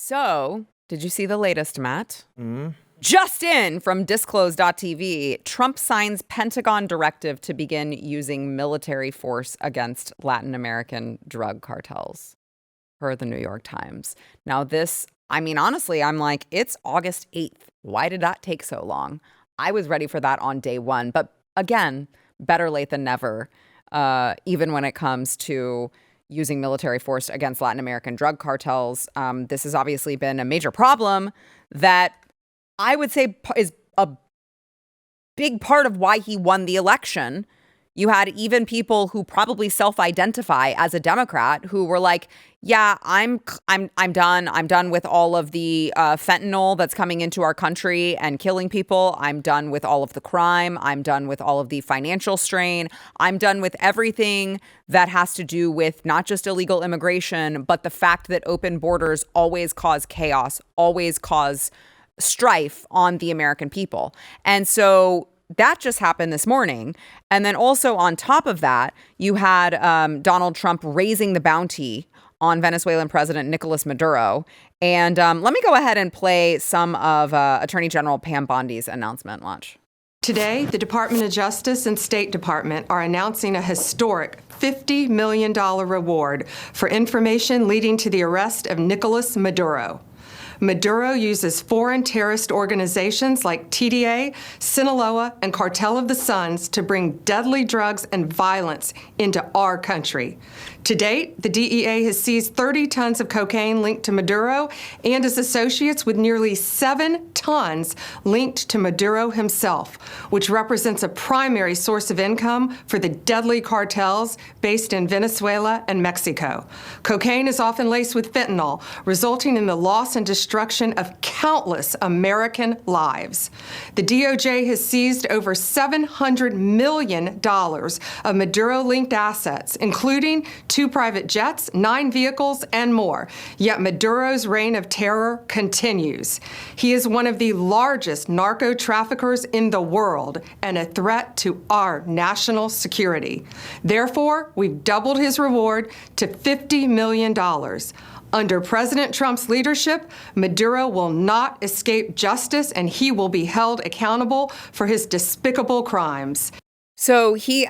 So, did you see the latest, Matt? Just in from disclose.tv, Trump signs Pentagon directive to begin using military force against Latin American drug cartels, per the New York Times. Now this, honestly, I'm like, it's August 8th. Why did that take so long? I was ready for that on day one. But again, better late than never, even when it comes to using military force against Latin American drug cartels. This has obviously been a major problem that I would say is a big part of why he won the election. You had even people who probably self-identify as a Democrat who were like, yeah, I'm done. I'm done with all of the fentanyl that's coming into our country and killing people. I'm done with all of the crime. I'm done with all of the financial strain. I'm done with everything that has to do with not just illegal immigration, but the fact that open borders always cause chaos, always cause strife on the American people. And so that just happened this morning. And then also on top of that, you had Donald Trump raising the bounty on Venezuelan President Nicolas Maduro. And let me go ahead and play some of Attorney General Pam Bondi's announcement. Watch. Today, the Department of Justice and State Department are announcing a historic $50 million reward for information leading to the arrest of Nicolas Maduro. Maduro uses foreign terrorist organizations like TDA, Sinaloa, and Cartel of the Suns to bring deadly drugs and violence into our country. To date, the DEA has seized 30 tons of cocaine linked to Maduro and his associates, with nearly 7 tons linked to Maduro himself, which represents a primary source of income for the deadly cartels based in Venezuela and Mexico. Cocaine is often laced with fentanyl, resulting in the loss and destruction of countless American lives. The DOJ has seized over $700 million of Maduro-linked assets, including 2 private jets, 9 vehicles, and more. Yet Maduro's reign of terror continues. He is one of the largest narco traffickers in the world and a threat to our national security. Therefore, we've doubled his reward to $50 million. Under President Trump's leadership, Maduro will not escape justice, and he will be held accountable for his despicable crimes. So he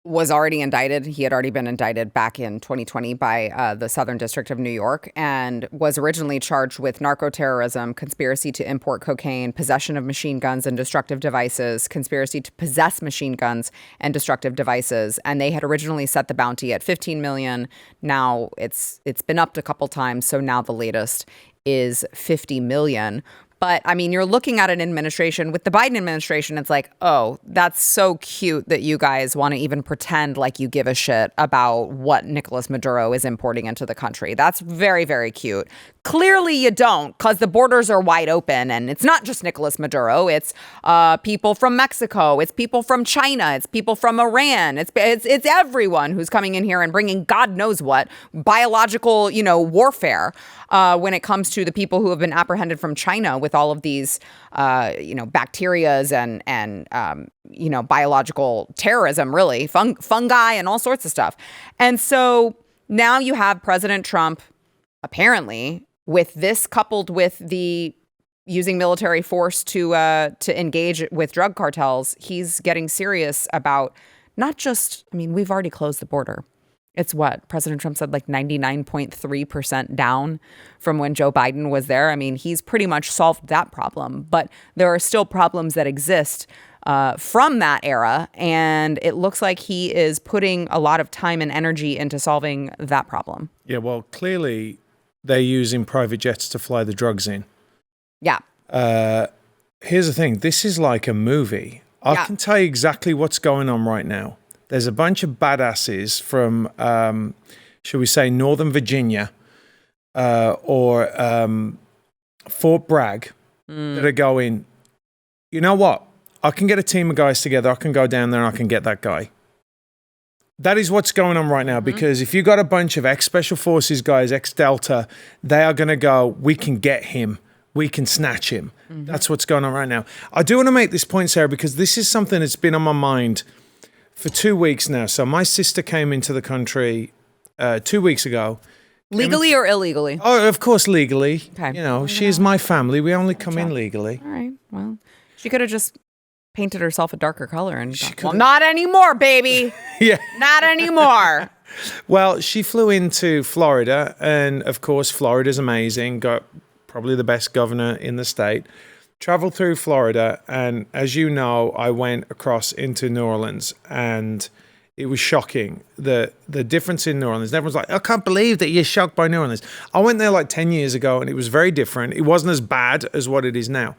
was already indicted. He had already been indicted back in 2020 by the Southern District of New York, and was originally charged with narco-terrorism, conspiracy to import cocaine, possession of machine guns and destructive devices, conspiracy to possess machine guns and destructive devices. And they had originally set the bounty at $15 million. Now it's been upped a couple times. So now the latest is $50 million. But you're looking at an administration with the Biden administration. It's like, oh, that's so cute that you guys want to even pretend like you give a shit about what Nicolas Maduro is importing into the country. That's very, very cute. Clearly you don't, because the borders are wide open, and it's not just Nicolas Maduro. It's people from Mexico. It's people from China. It's people from Iran. It's everyone who's coming in here and bringing God knows what biological, warfare when it comes to the people who have been apprehended from China with all of these, bacterias and biological terrorism, really, fungi and all sorts of stuff. And so now you have President Trump, apparently, with this coupled with the using military force to engage with drug cartels, he's getting serious about not just, we've already closed the border. It's what President Trump said, like 99.3% down from when Joe Biden was there. He's pretty much solved that problem, but there are still problems that exist from that era. And it looks like he is putting a lot of time and energy into solving that problem. Yeah, well, clearly they're using private jets to fly the drugs in. Yeah. Here's the thing. This is like a movie. I can tell you exactly what's going on right now. There's a bunch of badasses from, shall we say, Northern Virginia or Fort Bragg that are going, you know what? I can get a team of guys together. I can go down there and I can get that guy. That is what's going on right now, because if you got a bunch of ex-Special Forces guys, ex-Delta, they are going to go, we can get him. We can snatch him. That's what's going on right now. I do want to make this point, Sarah, because this is something that's been on my mind for 2 weeks now. So my sister came into the country 2 weeks ago. Legally or illegally? Oh, of course, legally. Okay. You know, she's my family. We only come in legally. All right. Well, she could have just painted herself a darker color and well, not anymore, baby. Yeah. Not anymore. Well, she flew into Florida, and of course, Florida's amazing. Got probably the best governor in the state. Traveled through Florida, and as you know, I went across into New Orleans, and it was shocking, the difference in New Orleans. Everyone's like, I can't believe that you're shocked by New Orleans. I went there like 10 years ago, and it was very different. It wasn't as bad as what it is now.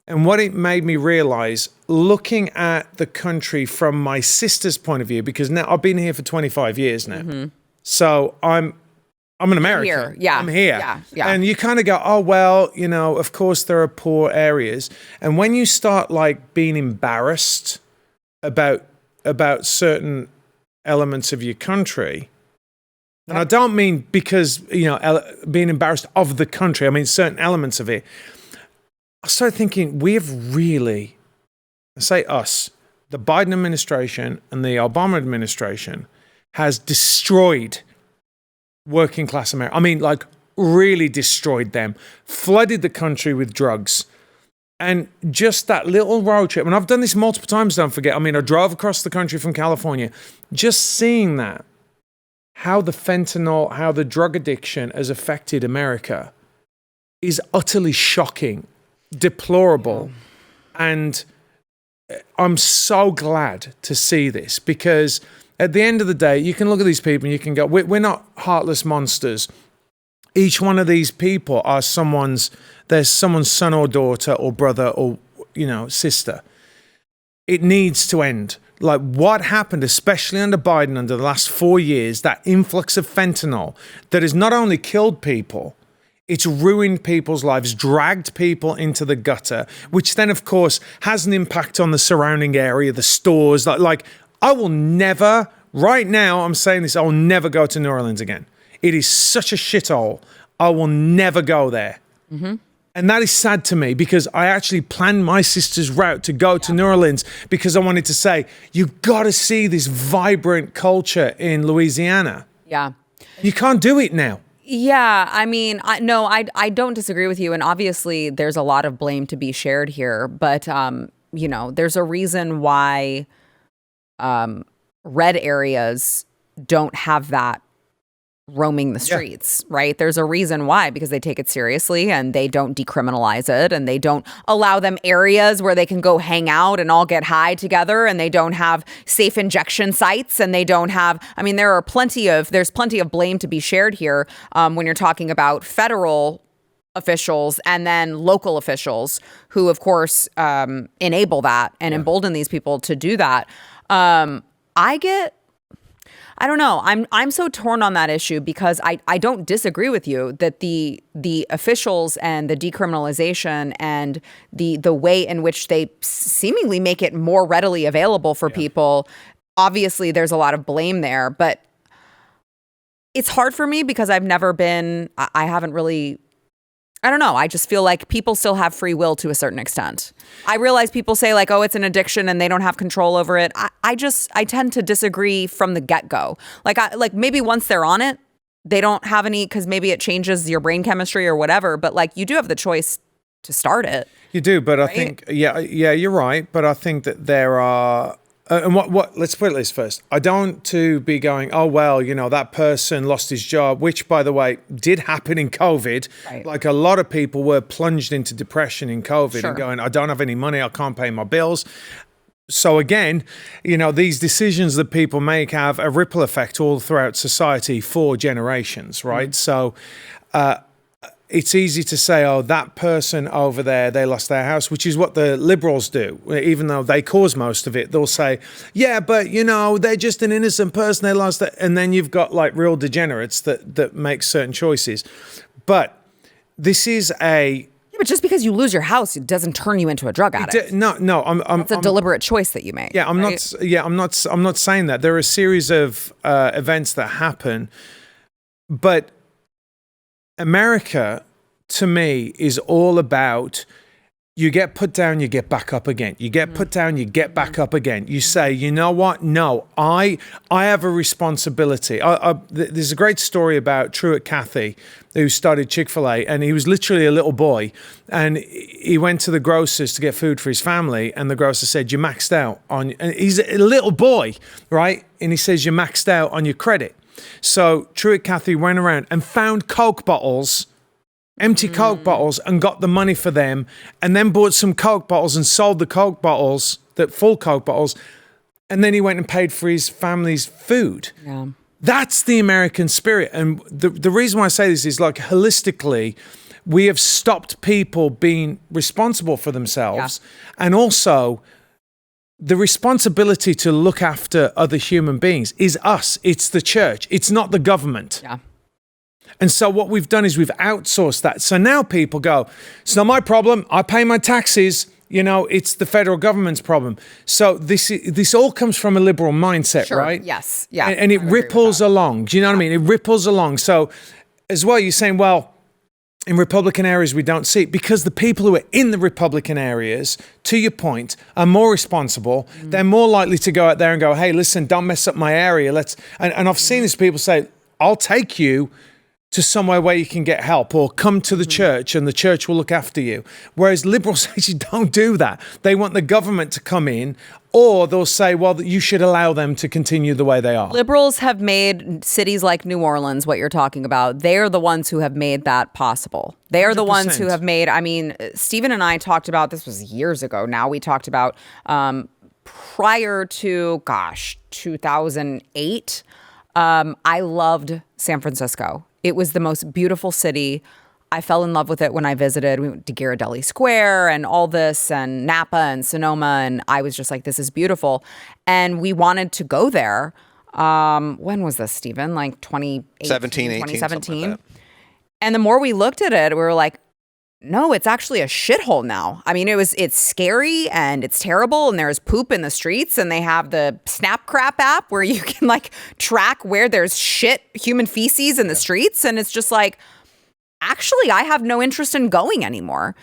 And what it made me realize, looking at the country from my sister's point of view, because now I've been here for 25 years now. Mm-hmm. So I'm an American. Here. Yeah. I'm here. Yeah. And you kind of go, oh, well, you know, of course there are poor areas. And when you start like being embarrassed about certain elements of your country, and I don't mean because, you know, being embarrassed of the country, I mean certain elements of it, I started thinking, we have really, I say us, the Biden administration and the Obama administration has destroyed working class America. I mean, like really destroyed them, flooded the country with drugs. And just that little road trip, and I've done this multiple times, don't forget. I mean, I drove across the country from California, just seeing that, how the fentanyl, how the drug addiction has affected America is utterly shocking. Deplorable. And I'm so glad to see this, because at the end of the day, you can look at these people and you can go, we're not heartless monsters. Each one of these people are there's someone's son or daughter or brother or, you know, sister. It needs to end. Like what happened, especially under Biden, under the last 4 years, that influx of fentanyl that has not only killed people, it's ruined people's lives, dragged people into the gutter, which then, of course, has an impact on the surrounding area, the stores. Like I will never, right now, I'm saying this, I will never go to New Orleans again. It is such a shithole. I will never go there. Mm-hmm. And that is sad to me, because I actually planned my sister's route to go to New Orleans because I wanted to say, you've got to see this vibrant culture in Louisiana. Yeah. You can't do it now. Yeah, I mean, I don't disagree with you. And obviously, there's a lot of blame to be shared here. But, you know, there's a reason why red areas don't have that roaming the streets, right? There's a reason why, because they take it seriously and they don't decriminalize it, and they don't allow them areas where they can go hang out and all get high together, and they don't have safe injection sites, and they don't have, I mean, there's plenty of blame to be shared here when you're talking about federal officials and then local officials who, of course, enable that and embolden these people to do that. I don't know. I'm so torn on that issue, because I don't disagree with you that the officials and the decriminalization and the way in which they seemingly make it more readily available for people, obviously there's a lot of blame there, but it's hard for me because I haven't really, I don't know. I just feel like people still have free will to a certain extent. I realize people say like, oh, it's an addiction and they don't have control over it. I tend to disagree from the get-go. Like maybe once they're on it, they don't have any, because maybe it changes your brain chemistry or whatever. But like you do have the choice to start it. You do, but right? I think, yeah, you're right. But I think that there are, and what? Let's put it this first. I don't to be going, oh, well, you know, that person lost his job, which, by the way, did happen in COVID. Right. Like a lot of people were plunged into depression in COVID and going, I don't have any money, I can't pay my bills. So again, you know, these decisions that people make have a ripple effect all throughout society for generations, right? Mm-hmm. So it's easy to say, oh, that person over there, they lost their house, which is what the liberals do. Even though they cause most of it, they'll say, yeah, but, you know, they're just an innocent person, they lost it. And then you've got like real degenerates that make certain choices. But this is but just because you lose your house, it doesn't turn you into a drug addict. No. It's a deliberate choice that you make. Yeah, I'm not saying that. There are a series of events that happen, but America, to me, is all about You get put down, you get back up again. You get put down, you get back up again. You say, you know what? No, I have a responsibility. There's a great story about Truett Cathy, who started Chick-fil-A, and he was literally a little boy, and he went to the grocer's to get food for his family, and the grocer said, "You maxed out on," and he's a little boy, right? And he says, "You maxed out on your credit." So Truett Cathy went around and found Coke bottles, empty Coke bottles, and got the money for them, and then bought some Coke bottles and sold the Coke bottles, the full Coke bottles, and then he went and paid for his family's food. Yeah. That's the American spirit. And the reason why I say this is, like, holistically, we have stopped people being responsible for themselves. Yeah. And also, the responsibility to look after other human beings is us. It's the church. It's not the government. Yeah. And so what we've done is we've outsourced that. So now people go, it's not my problem. I pay my taxes. You know, it's the federal government's problem. So this all comes from a liberal mindset, sure. right? Yes. Yeah. And it ripples along. Do you know what I mean? It ripples along. So as well, you're saying, well, in Republican areas, we don't see it because the people who are in the Republican areas, to your point, are more responsible. They're more likely to go out there and go, hey, listen, don't mess up my area. And I've seen these people say, I'll take you to somewhere where you can get help, or come to the church and the church will look after you. Whereas liberals actually don't do that. They want the government to come in, or they'll say, well, you should allow them to continue the way they are. Liberals have made cities like New Orleans, what you're talking about, they're the ones who have made that possible. They are the 100%. ones who have made, I mean, Stephen and I talked about, this was years ago now, we talked about prior to, 2008, I loved San Francisco. It was the most beautiful city. I fell in love with it when I visited. We went to Ghirardelli Square and all this, and Napa and Sonoma, and I was just like, this is beautiful. And we wanted to go there. When was this, Stephen? Like 2017, 2017? Like and the more we looked at it, we were like, no, it's actually a shithole now. I mean, it's scary and it's terrible, and there's poop in the streets, and they have the Snap Crap app where you can like track where there's shit, human feces in the streets. And it's just like, actually, I have no interest in going anymore.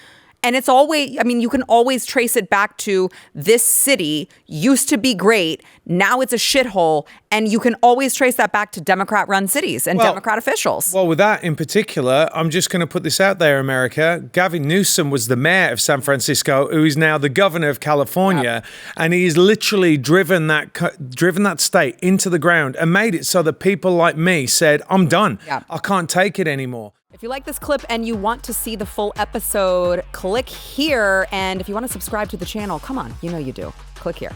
And it's always, I mean, you can always trace it back to this city used to be great. Now it's a shithole. And you can always trace that back to Democrat-run cities and Democrat officials. Well, with that in particular, I'm just going to put this out there, America. Gavin Newsom was the mayor of San Francisco, who is now the governor of California. Yep. And he's literally driven that state into the ground and made it so that people like me said, I'm done. Yep. I can't take it anymore. If you like this clip and you want to see the full episode, click here. And if you want to subscribe to the channel, come on, you know you do. Click here.